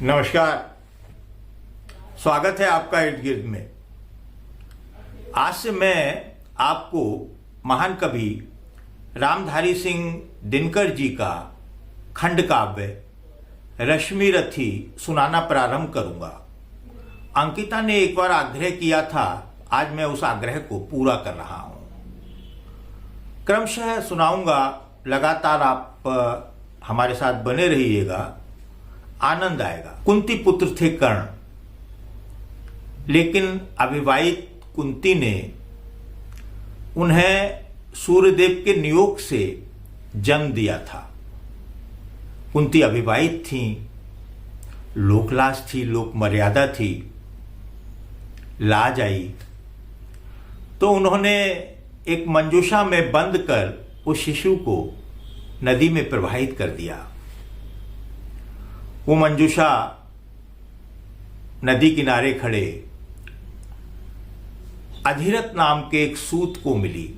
नमस्कार, स्वागत है आपका इर्द गिर्द में। आज से मैं आपको महान कवि रामधारी सिंह दिनकर जी का खंड काव्य रश्मि रथी सुनाना प्रारंभ करूंगा। अंकिता ने एक बार आग्रह किया था, आज मैं उस आग्रह को पूरा कर रहा हूं। क्रमशः सुनाऊंगा, लगातार आप हमारे साथ बने रहिएगा, आनंद आएगा। कुंती पुत्र थे कर्ण, लेकिन अविवाहित कुंती ने उन्हें सूर्यदेव के नियोग से जन्म दिया था। कुंती अविवाहित थी, लोकलाज थी, लोक मर्यादा थी, लाज आई तो उन्होंने एक मंजूषा में बंद कर उस शिशु को नदी में प्रवाहित कर दिया। वो मंजूषा नदी किनारे खड़े अधिरथ नाम के एक सूत को मिली।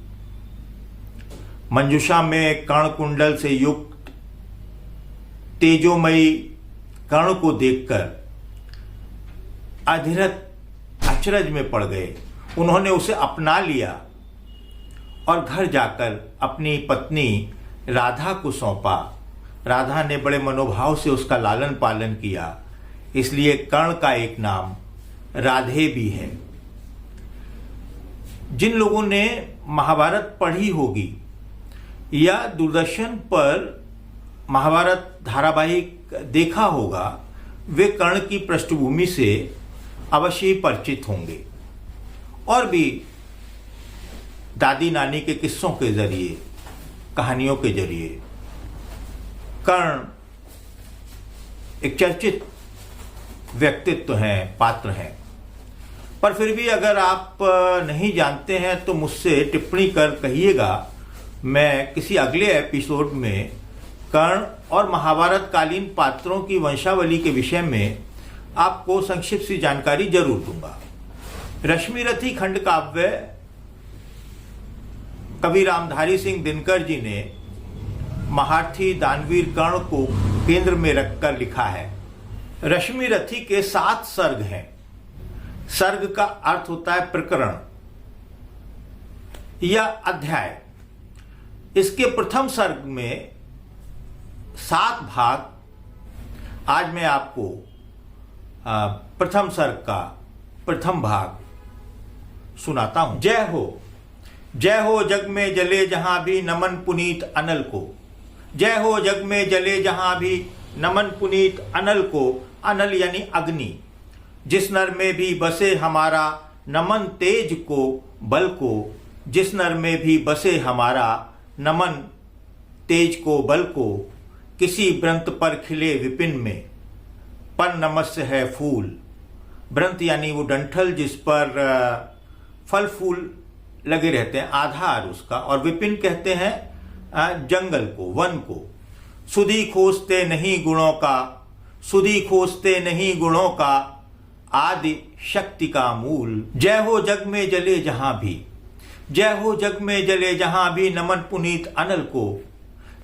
मंजूषा में कर्णकुंडल से युक्त तेजोमयी कर्ण को देखकर अधिरथ अचरज में पड़ गए। उन्होंने उसे अपना लिया और घर जाकर अपनी पत्नी राधा को सौंपा। राधा ने बड़े मनोभाव से उसका लालन पालन किया, इसलिए कर्ण का एक नाम राधे भी है। जिन लोगों ने महाभारत पढ़ी होगी या दूरदर्शन पर महाभारत धारावाहिक देखा होगा, वे कर्ण की पृष्ठभूमि से अवश्य ही परिचित होंगे। और भी दादी नानी के किस्सों के जरिए, कहानियों के जरिए कर्ण एक चर्चित व्यक्तित्व हैं, पात्र हैं। पर फिर भी अगर आप नहीं जानते हैं तो मुझसे टिप्पणी कर कहिएगा। मैं किसी अगले एपिसोड में कर्ण और महाभारत कालीन पात्रों की वंशावली के विषय में आपको संक्षिप्त सी जानकारी जरूर दूंगा। रश्मि रथी खंड काव्य कवि रामधारी सिंह दिनकर जी ने महारथी दानवीर कर्ण को केंद्र में रखकर लिखा है। रश्मि रथी के 7 सर्ग हैं। सर्ग का अर्थ होता है प्रकरण या अध्याय। इसके प्रथम सर्ग में 7 भाग। आज मैं आपको प्रथम सर्ग का प्रथम भाग सुनाता हूं। जय हो जग में जले जहां भी नमन पुनीत अनल को। जय हो जग में जले जहां भी नमन पुनीत अनल को। अनल यानी अग्नि। जिस नर में भी बसे हमारा नमन तेज को बल को। जिस नर में भी बसे हमारा नमन तेज को बल को। किसी व्रंत पर खिले विपिन में पर नमस्य है फूल। व्रंत यानी वो डंठल जिस पर फल फूल लगे रहते हैं, आधार उसका। और विपिन कहते हैं जंगल को, वन को। सुधी खोजते नहीं गुणों का, सुधी खोजते नहीं गुणों का। आदि शक्ति का मूल। जय हो जग में जले जहां भी। जय हो जग में जले जहां भी नमन पुनीत अनल को।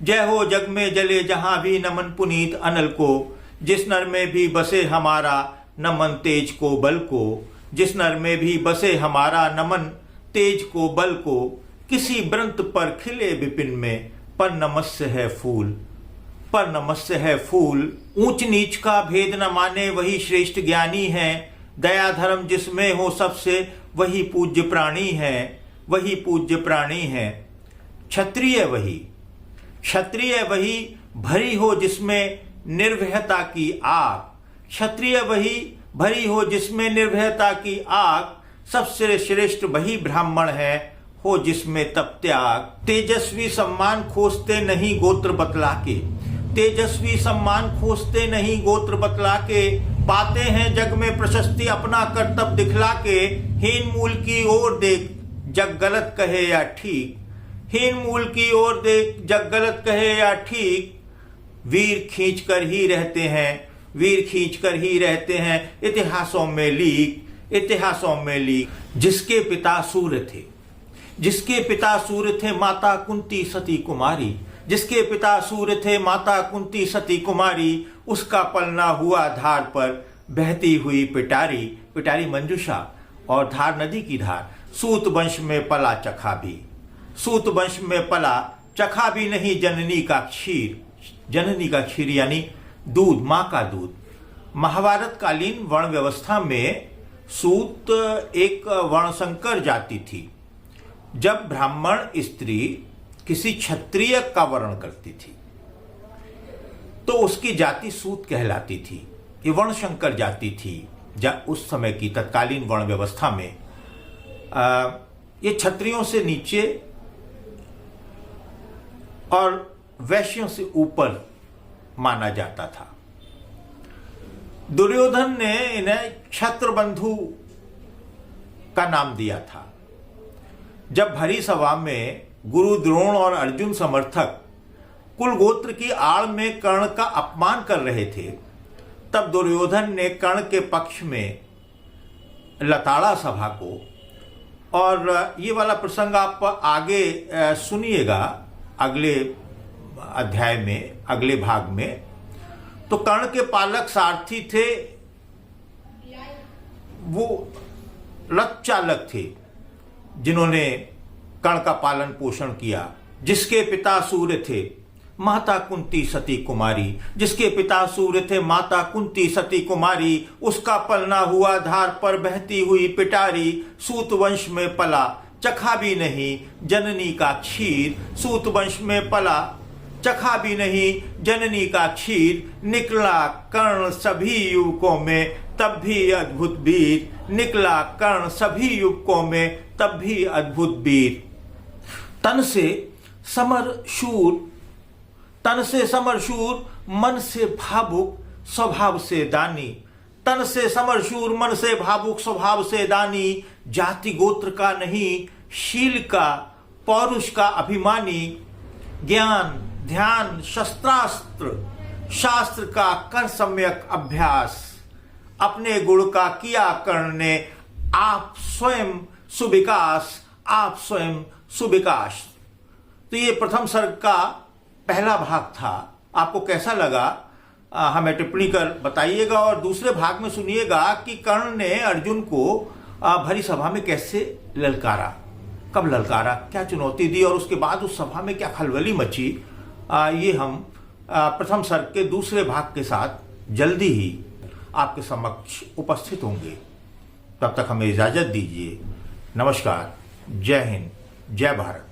जय हो जग में जले जहां भी नमन पुनीत अनल को। जिस नर में भी बसे हमारा नमन तेज को बल को। जिस नर में भी बसे हमारा नमन तेज को बल को। किसी व्रंत पर खिले विपिन में पर नमस्य है फूल। पर नमस्य है फूल। ऊंच नीच का भेद न माने वही श्रेष्ठ ज्ञानी है। दया धर्म जिसमें हो सबसे वही पूज्य प्राणी है। वही पूज्य प्राणी है। क्षत्रिय वही, क्षत्रिय वही भरी हो जिसमें निर्भयता की आग। क्षत्रिय वही भरी हो जिसमें निर्भयता की आग। सबसे श्रेष्ठ वही ब्राह्मण है हो जिसमें तप त्याग। तेजस्वी सम्मान खोजते नहीं गोत्र बतला के। तेजस्वी सम्मान खोजते नहीं गोत्र बतला के। पाते हैं जग में प्रशस्ति अपना कर्तव्य दिखला के। हीन मूल की ओर देख जग गलत कहे या ठीक। हीन मूल की ओर देख जग गलत कहे या ठीक। वीर खींच कर ही रहते हैं, वीर खींच कर ही रहते हैं। इतिहासों में लीक, इतिहासों में लीक। जिसके पिता सूर्य थे, जिसके पिता सूर्य थे, माता कुंती सती कुमारी। जिसके पिता सूर्य थे, माता कुंती सती कुमारी, उसका पलना हुआ धार पर बहती हुई पिटारी। पिटारी मंजूषा और धार नदी की धार। सूत वंश में पला चखा भी, सूत वंश में पला चखा भी नहीं जननी का क्षीर। जननी का क्षीर यानी दूध, मां का दूध। महाभारत कालीन वर्ण व्यवस्था में सूत एक वर्णसंकर जाति थी। जब ब्राह्मण स्त्री किसी क्षत्रिय का वर्ण करती थी तो उसकी जाति सूत कहलाती थी। ये वर्णशंकर जाति थी। जब उस समय की तत्कालीन वर्ण व्यवस्था में ये क्षत्रियों से नीचे और वैश्यों से ऊपर माना जाता था। दुर्योधन ने इन्हें क्षत्रबंधु का नाम दिया था। जब भरी सभा में गुरु द्रोण और अर्जुन समर्थक कुल गोत्र की आड़ में कर्ण का अपमान कर रहे थे, तब दुर्योधन ने कर्ण के पक्ष में लताड़ा सभा को। और ये वाला प्रसंग आप आगे सुनिएगा अगले अध्याय में, अगले भाग में। तो कर्ण के पालक सारथी थे, वो रथ चालक थे जिन्होंने कर्ण का पालन पोषण किया। जिसके पिता सूर्य थे, माता कुंती सती कुमारी। जिसके पिता सूर्य थे, माता कुंती सती कुमारी, उसका पलना हुआ धार पर बहती हुई पिटारी। सूत वंश में पला चखा भी नहीं जननी का क्षीर। सूत वंश में पला चखा भी नहीं जननी का क्षीर। निकला कर्ण सभी युवकों में तब भी अद्भुत वीर। निकला कर्ण सभी युवकों में तब भी अद्भुत वीर। तन से समर शूर, तन से समर शूर, मन से भावुक स्वभाव से दानी। तन से समर शूर, मन से भावुक स्वभाव से दानी। जाति गोत्र का नहीं, शील का पौरुष का अभिमानी। ज्ञान ध्यान शस्त्रास्त्र शास्त्र का कर सम्यक अभ्यास। अपने गुण का किया कर्ण ने आप स्वयं सुविकास, आप स्वयं सुविकास। तो ये प्रथम सर्ग का पहला भाग था। आपको कैसा लगा हमें टिप्पणी कर बताइएगा। और दूसरे भाग में सुनिएगा कि कर्ण ने अर्जुन को भरी सभा में कैसे ललकारा, कब ललकारा, क्या चुनौती दी और उसके बाद उस सभा में क्या खलबली मची। ये हम प्रथम सर्ग के दूसरे भाग के साथ जल्दी ही आपके समक्ष उपस्थित होंगे। तब तक हमें इजाजत दीजिए। नमस्कार, जय हिंद, जय भारत।